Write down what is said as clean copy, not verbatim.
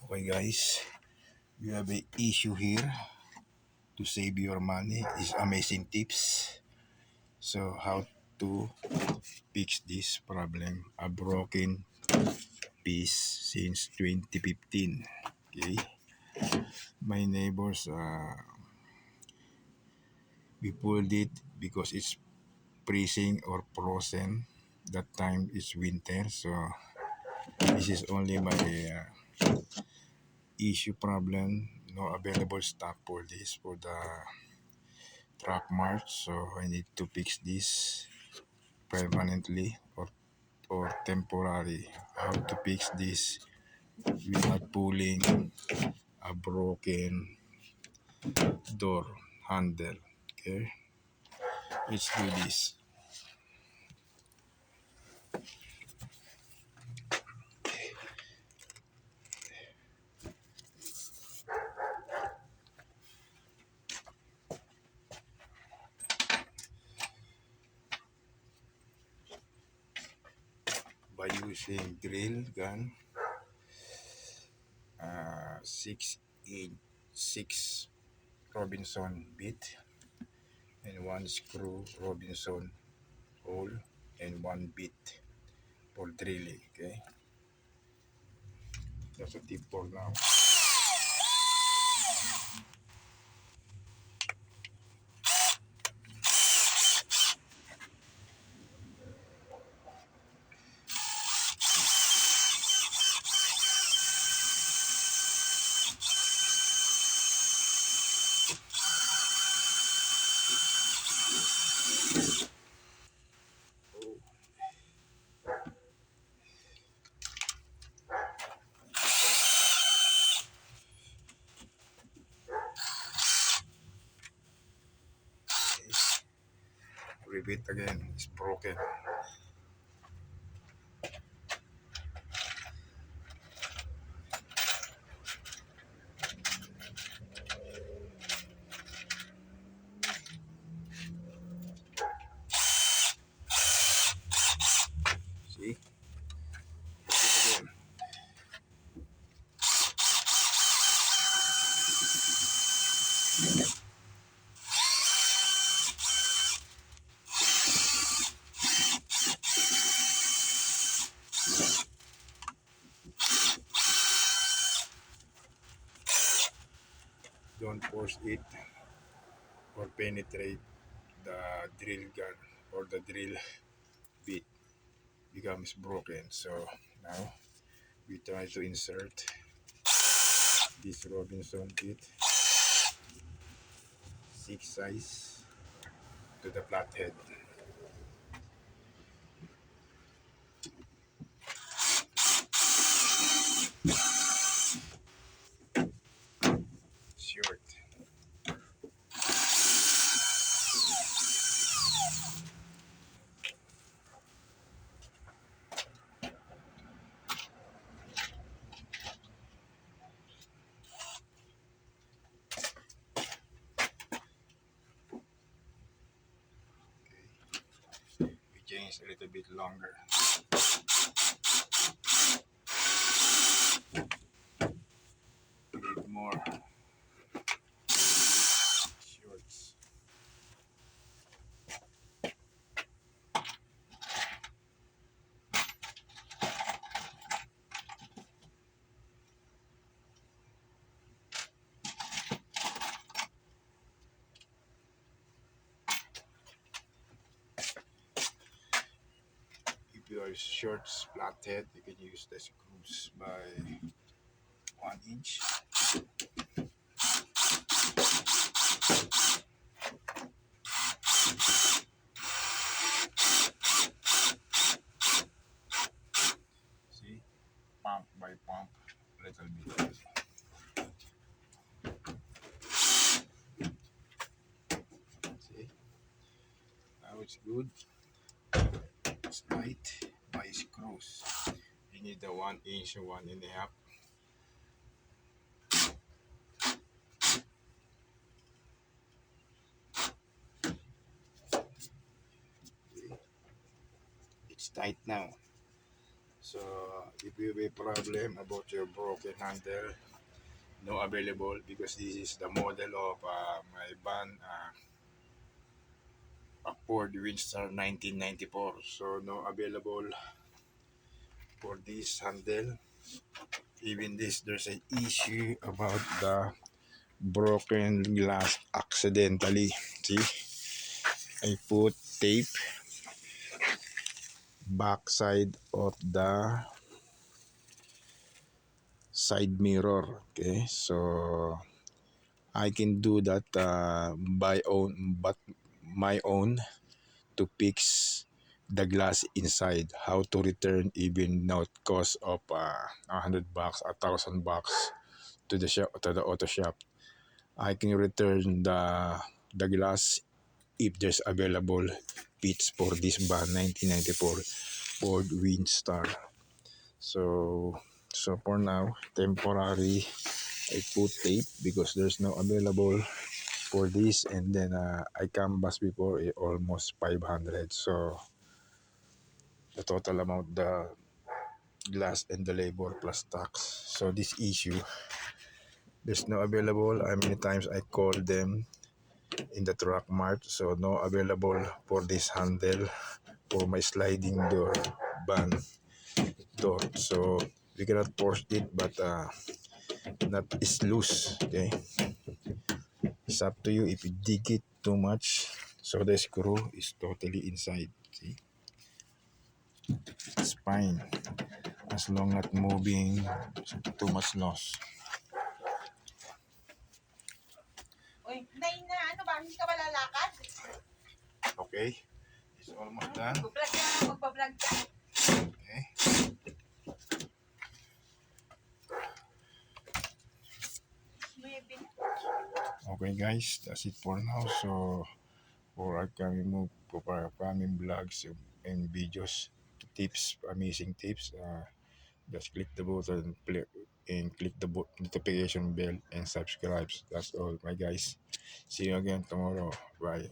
Okay guys, we have a issue here to save your money is amazing tips. So how to fix this problem? A broken piece since 2015. Okay, my neighbors we pulled it because it's freezing or frozen. That time it's winter, so this is only my issue problem. No available stock for this for the track march, so I need to fix this permanently or temporary. How to fix this without pulling a broken door handle. Okay, let's do this. By using drill gun, 6 inch 6 Robinson bit and one screw Robinson hole and one bit for drilling. Okay, that's a tip for now. Repeat again, it's broken. See, repeat again. Don't force it or penetrate the drill gun or the drill bit becomes broken. So now we try to insert this Robinson bit 6 size to the flathead. Short. We change a little bit longer. Need more shorts. If you are shorts flathead, you can use the screws by 1 inch. See, pump by pump, little bit. See, now it's good. It's tight by screws. You need the 1 inch or 1.5. It's tight now. So if you have a problem about your broken handle, no available because this is the model of my van, a Ford Windstar 1994. So no available for this handle. Even this, there's an issue about the broken glass accidentally. See, I put tape backside of the side mirror. Okay, so I can do that by own, but my own to fix the glass inside. How to return even not cost of $100, $1,000 to the shop, to the auto shop. I can return the glass if there's available bits for this van 1994 Ford Windstar. So for now, temporary, I put tape because there's no available for this, and then I canvas before almost 500. So the total amount, the glass and the labor plus tax. So this issue, there's no available. How many times I called them in the truck mart, so no available for this handle for my sliding door van door. So we cannot force it, but not is loose. Okay, it's up to you if you dig it too much. So the screw is totally inside. See, it's fine as long not moving too much loss. Uy, nay na, ano ba? Hindi ka ba lalakad? Okay, it's almost done. Mag-vlog ka, magpa-vlog ka. Okay. Okay guys, that's it for now. So for upcoming move for upcoming vlogs and videos, tips, amazing tips, just click the button and click the notification bell and subscribe. That's all, my guys. See you again tomorrow. Bye.